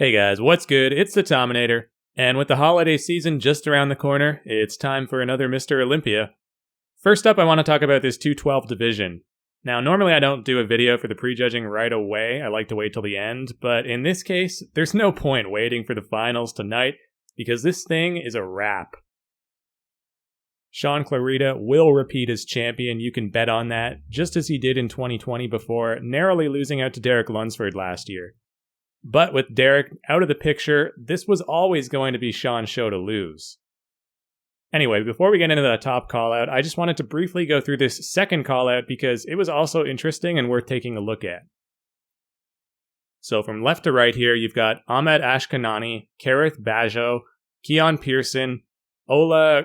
Hey guys, what's good? It's the Tominator, and with the holiday season just around the corner, it's time for another Mr. Olympia. First up, I want to talk about this 212 division. Now, normally I don't do a video for the prejudging right away, I like to wait till the end, but in this case, there's no point waiting for the finals tonight, because this thing is a wrap. Sean Clarita will repeat as champion, you can bet on that, just as he did in 2020 before, narrowly losing out to Derek Lunsford last year. But with Derek out of the picture, this was always going to be Sean's show to lose. Anyway, before we get into the top callout, I just wanted to briefly go through this second callout because it was also interesting and worth taking a look at. So from left to right here, you've got Ahmed Ashkanani, Kareth Bajo, Keon Pearson, Ola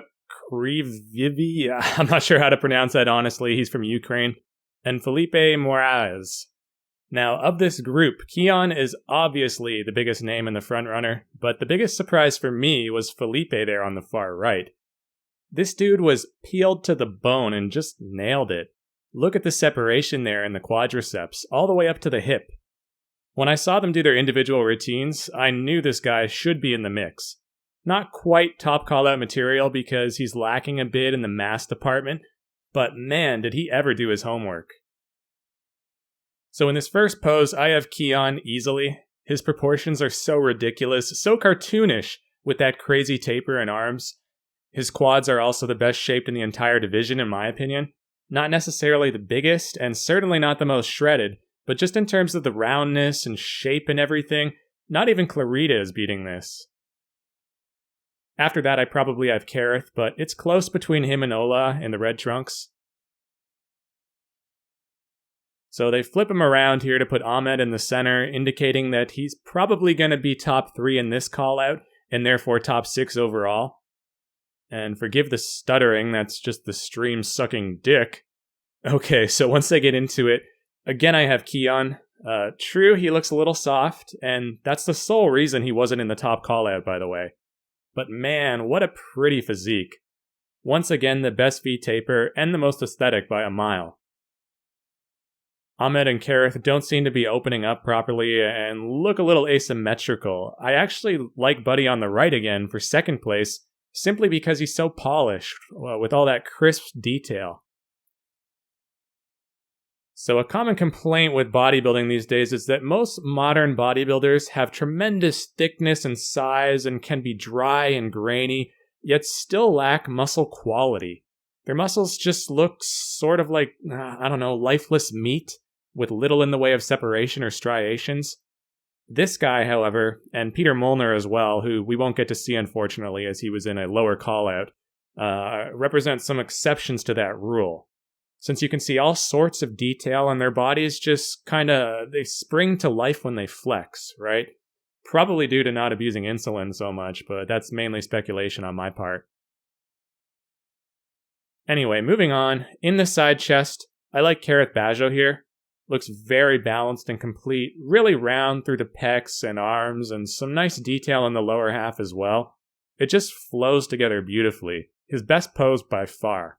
Krivivi, I'm not sure how to pronounce that honestly, he's from Ukraine, and Felipe Moraes. Now, of this group, Keon is obviously the biggest name in the frontrunner, but the biggest surprise for me was Felipe there on the far right. This dude was peeled to the bone and just nailed it. Look at the separation there in the quadriceps, all the way up to the hip. When I saw them do their individual routines, I knew this guy should be in the mix. Not quite top callout material because he's lacking a bit in the mass department, but man, did he ever do his homework. So in this first pose, I have Keon easily. His proportions are so ridiculous, so cartoonish with that crazy taper and arms. His quads are also the best shaped in the entire division in my opinion. Not necessarily the biggest, and certainly not the most shredded, but just in terms of the roundness and shape and everything, not even Clarita is beating this. After that I probably have Kareth, but it's close between him and Ola in the red trunks. So they flip him around here to put Ahmed in the center, indicating that he's probably going to be top 3 in this callout, and therefore top 6 overall. And forgive the stuttering, that's just the stream sucking dick. Okay, so once I get into it, again I have Keon. True, he looks a little soft, and that's the sole reason he wasn't in the top callout, by the way. But man, what a pretty physique. Once again, the best V-taper, and the most aesthetic by a mile. Ahmed and Kareth don't seem to be opening up properly and look a little asymmetrical. I actually like Buddy on the right again for second place, simply because he's so polished, with all that crisp detail. So a common complaint with bodybuilding these days is that most modern bodybuilders have tremendous thickness and size and can be dry and grainy, yet still lack muscle quality. Their muscles just look sort of like, lifeless meat, with little in the way of separation or striations. This guy, however, and Peter Molnar as well, who we won't get to see unfortunately as he was in a lower callout, represent some exceptions to that rule. Since you can see all sorts of detail on their bodies just they spring to life when they flex, right? Probably due to not abusing insulin so much, but that's mainly speculation on my part. Anyway, moving on, in the side chest, I like Kareth Bajo here. Looks very balanced and complete, really round through the pecs and arms, and some nice detail in the lower half as well. It just flows together beautifully. His best pose by far.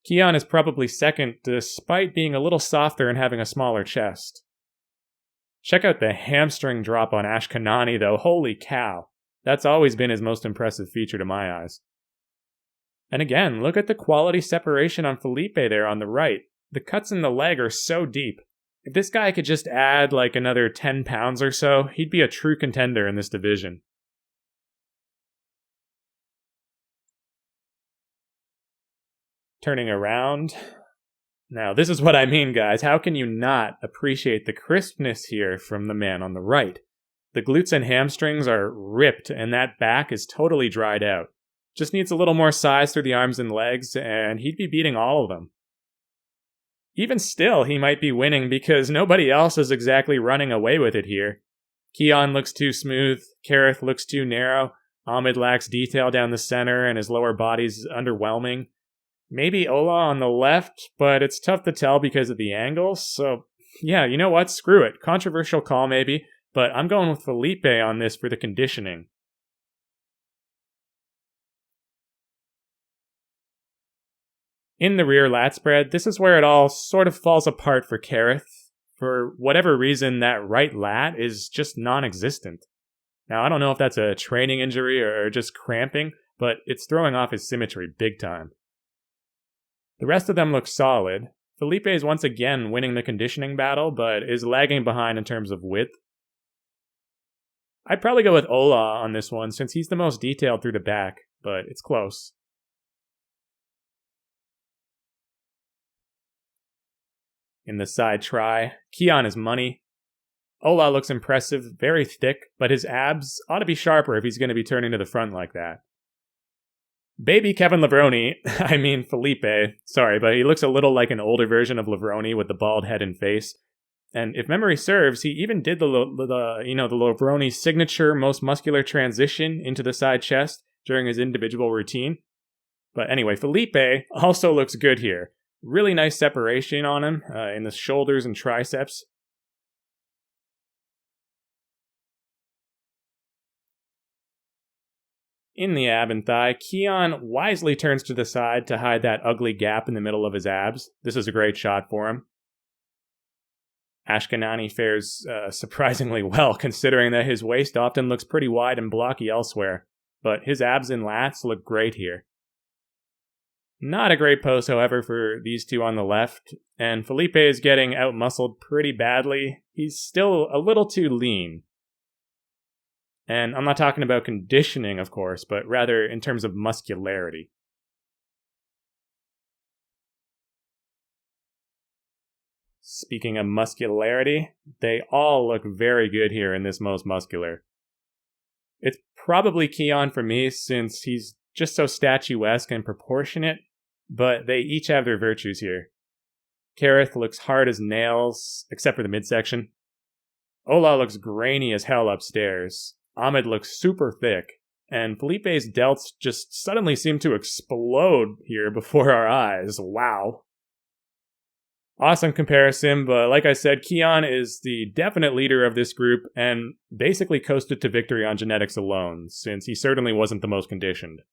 Keon is probably second, despite being a little softer and having a smaller chest. Check out the hamstring drop on Ashkanani though, holy cow. That's always been his most impressive feature to my eyes. And again, look at the quality separation on Felipe there on the right. The cuts in the leg are so deep. If this guy could just add like another 10 pounds or so, he'd be a true contender in this division. Turning around. Now, this is what I mean, guys. How can you not appreciate the crispness here from the man on the right? The glutes and hamstrings are ripped, and that back is totally dried out. Just needs a little more size through the arms and legs, and he'd be beating all of them. Even still, he might be winning because nobody else is exactly running away with it here. Keon looks too smooth, Kareth looks too narrow, Ahmed lacks detail down the center, and his lower body's underwhelming. Maybe Ola on the left, but it's tough to tell because of the angles, so yeah, you know what, screw it. Controversial call maybe, but I'm going with Felipe on this for the conditioning. In the rear lat spread, this is where it all sort of falls apart for Kareth. For whatever reason, that right lat is just non-existent. Now, I don't know if that's a training injury or just cramping, but it's throwing off his symmetry big time. The rest of them look solid. Felipe is once again winning the conditioning battle, but is lagging behind in terms of width. I'd probably go with Ola on this one, since he's the most detailed through the back, but it's close. In the side try, Keon is money. Ola looks impressive, very thick, but his abs ought to be sharper if he's going to be turning to the front like that. Baby Kevin Levrone, I mean Felipe, sorry, but he looks a little like an older version of Levrone with the bald head and face. And if memory serves, he even did the Levrone signature most muscular transition into the side chest during his individual routine. But anyway, Felipe also looks good here. Really nice separation on him in the shoulders and triceps. In the ab and thigh, Keon wisely turns to the side to hide that ugly gap in the middle of his abs. This is a great shot for him. Ashkenani fares surprisingly well, considering that his waist often looks pretty wide and blocky elsewhere, but his abs and lats look great here. Not a great pose, however, for these two on the left, and Felipe is getting out-muscled pretty badly. He's still a little too lean. And I'm not talking about conditioning, of course, but rather in terms of muscularity. Speaking of muscularity, they all look very good here in this most muscular. It's probably Keon for me, since he's just so statuesque and proportionate, but they each have their virtues here. Kareth looks hard as nails, except for the midsection. Ola looks grainy as hell upstairs. Ahmed looks super thick, and Felipe's delts just suddenly seem to explode here before our eyes. Wow. Awesome comparison, but like I said, Keon is the definite leader of this group and basically coasted to victory on genetics alone, since he certainly wasn't the most conditioned.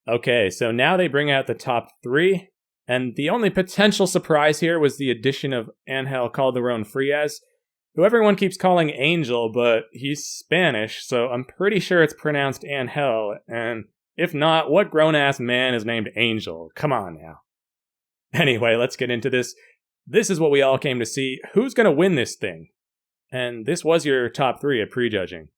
Okay, so now they bring out the top three, and the only potential surprise here was the addition of Angel Calderon Frias, who everyone keeps calling Angel, but he's Spanish, so I'm pretty sure it's pronounced Angel, and if not, what grown-ass man is named Angel? Come on now. Anyway, let's get into this. This is what we all came to see. Who's going to win this thing? And this was your top three at Prejudging.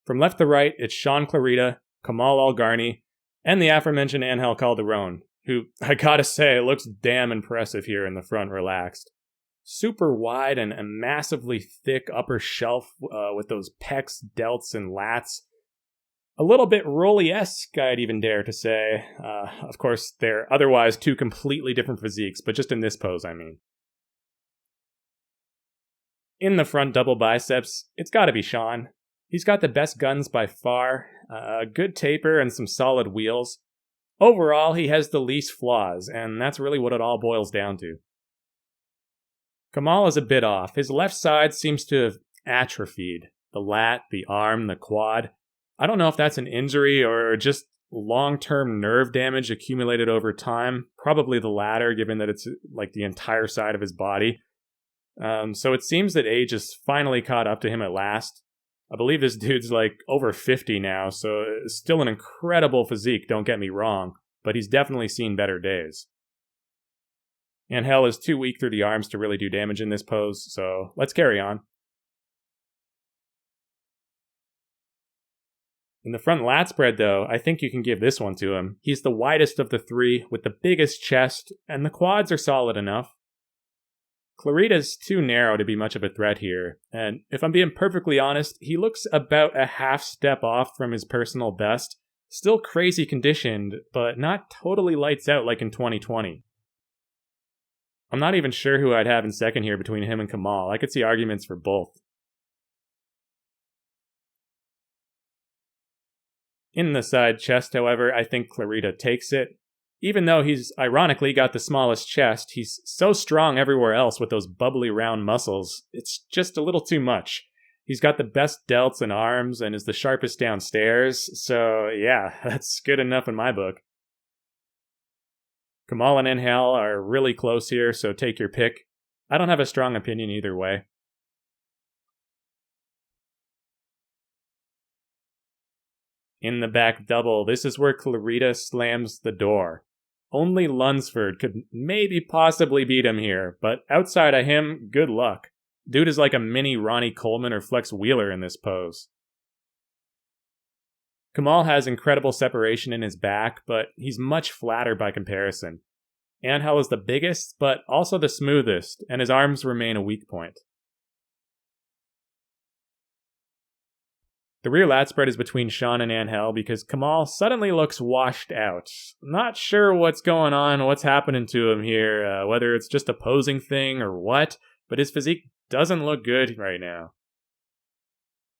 From left to right, it's Sean Clarita, Kamal Algarni, and the aforementioned Angel Calderon, who, I gotta say, looks damn impressive here in the front relaxed. Super wide and massively thick upper shelf with those pecs, delts, and lats. A little bit Rolly-esque, I'd even dare to say. Of course, they're otherwise two completely different physiques, but just in this pose, I mean. In the front double biceps, it's gotta be Sean. He's got the best guns by far, a good taper, and some solid wheels. Overall, he has the least flaws, and that's really what it all boils down to. Kamal is a bit off. His left side seems to have atrophied. The lat, the arm, the quad. I don't know if that's an injury or just long-term nerve damage accumulated over time. Probably the latter, given that it's like the entire side of his body. So it seems that age has finally caught up to him at last. I believe this dude's like over 50 now, so it's still an incredible physique, don't get me wrong, but he's definitely seen better days. Angel is too weak through the arms to really do damage in this pose, so let's carry on. In the front lat spread, though, I think you can give this one to him. He's the widest of the three, with the biggest chest, and the quads are solid enough. Clarita's too narrow to be much of a threat here, and if I'm being perfectly honest, he looks about a half step off from his personal best. Still crazy conditioned, but not totally lights out like in 2020. I'm not even sure who I'd have in second here between him and Kamal. I could see arguments for both. In the side chest, however, I think Clarita takes it. Even though he's ironically got the smallest chest, he's so strong everywhere else with those bubbly round muscles, it's just a little too much. He's got the best delts and arms and is the sharpest downstairs, so yeah, that's good enough in my book. Kamal and Angel are really close here, so take your pick. I don't have a strong opinion either way. In the back double, this is where Clarita slams the door. Only Lunsford could maybe possibly beat him here, but outside of him, good luck. Dude is like a mini Ronnie Coleman or Flex Wheeler in this pose. Kamal has incredible separation in his back, but he's much flatter by comparison. Angel is the biggest, but also the smoothest, and his arms remain a weak point. The rear lat spread is between Sean and Angel because Kamal suddenly looks washed out. Not sure what's going on, what's happening to him here, whether it's just a posing thing or what, but his physique doesn't look good right now.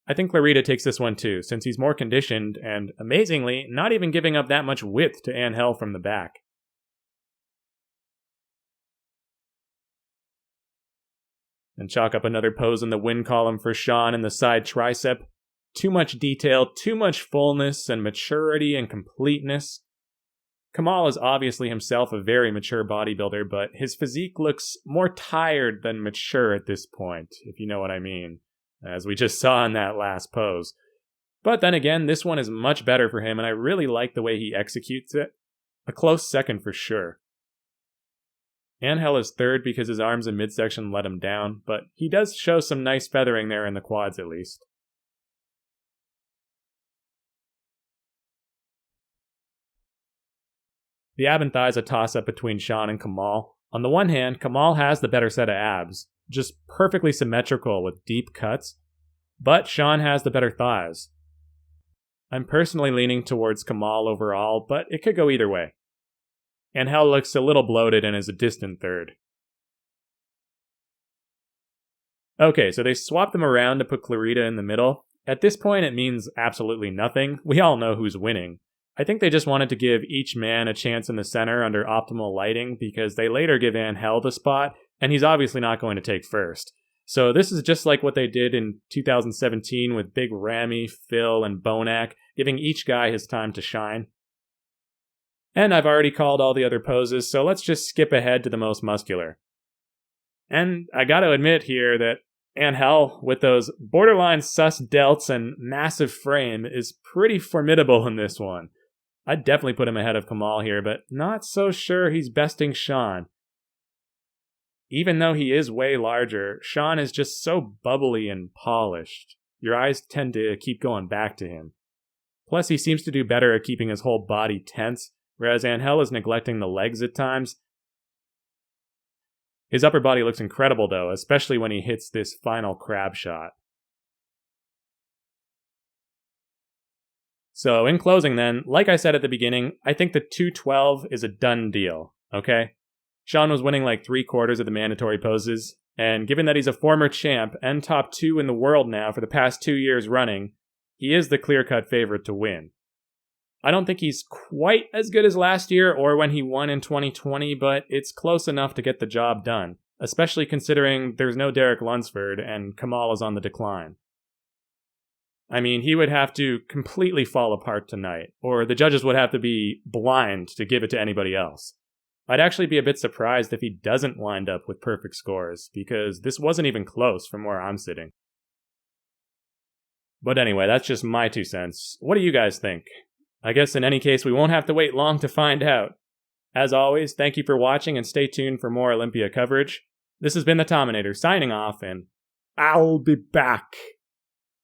I think Clarita takes this one too, since he's more conditioned and, amazingly, not even giving up that much width to Angel from the back. And chalk up another pose in the win column for Sean in the side tricep. Too much detail, too much fullness and maturity and completeness. Kamal is obviously himself a very mature bodybuilder, but his physique looks more tired than mature at this point, if you know what I mean, as we just saw in that last pose. But then again, this one is much better for him, and I really like the way he executes it. A close second for sure. Angel is third because his arms and midsection let him down, but he does show some nice feathering there in the quads at least. The ab and thigh is a toss-up between Sean and Kamal. On the one hand, Kamal has the better set of abs, just perfectly symmetrical with deep cuts, but Sean has the better thighs. I'm personally leaning towards Kamal overall, but it could go either way. Angel looks a little bloated and is a distant third. Okay, so they swapped them around to put Clarita in the middle. At this point, it means absolutely nothing. We all know who's winning. I think they just wanted to give each man a chance in the center under optimal lighting because they later give Angel the spot, and he's obviously not going to take first. So this is just like what they did in 2017 with Big Ramy, Phil, and Bonac, giving each guy his time to shine. And I've already called all the other poses, so let's just skip ahead to the most muscular. And I gotta admit here that Angel, with those borderline sus delts and massive frame, is pretty formidable in this one. I'd definitely put him ahead of Kamal here, but not so sure he's besting Sean. Even though he is way larger, Sean is just so bubbly and polished. Your eyes tend to keep going back to him. Plus, he seems to do better at keeping his whole body tense, whereas Angel is neglecting the legs at times. His upper body looks incredible though, especially when he hits this final crab shot. So in closing then, like I said at the beginning, I think the 212 is a done deal, okay? Sean was winning like 3/4 of the mandatory poses, and given that he's a former champ and top 2 in the world now for the past 2 years running, he is the clear-cut favorite to win. I don't think he's quite as good as last year or when he won in 2020, but it's close enough to get the job done, especially considering there's no Derek Lunsford and Kamal is on the decline. I mean, he would have to completely fall apart tonight, or the judges would have to be blind to give it to anybody else. I'd actually be a bit surprised if he doesn't wind up with perfect scores, because this wasn't even close from where I'm sitting. But anyway, that's just my 2 cents. What do you guys think? I guess in any case, we won't have to wait long to find out. As always, thank you for watching and stay tuned for more Olympia coverage. This has been the Tominator signing off, and I'll be back.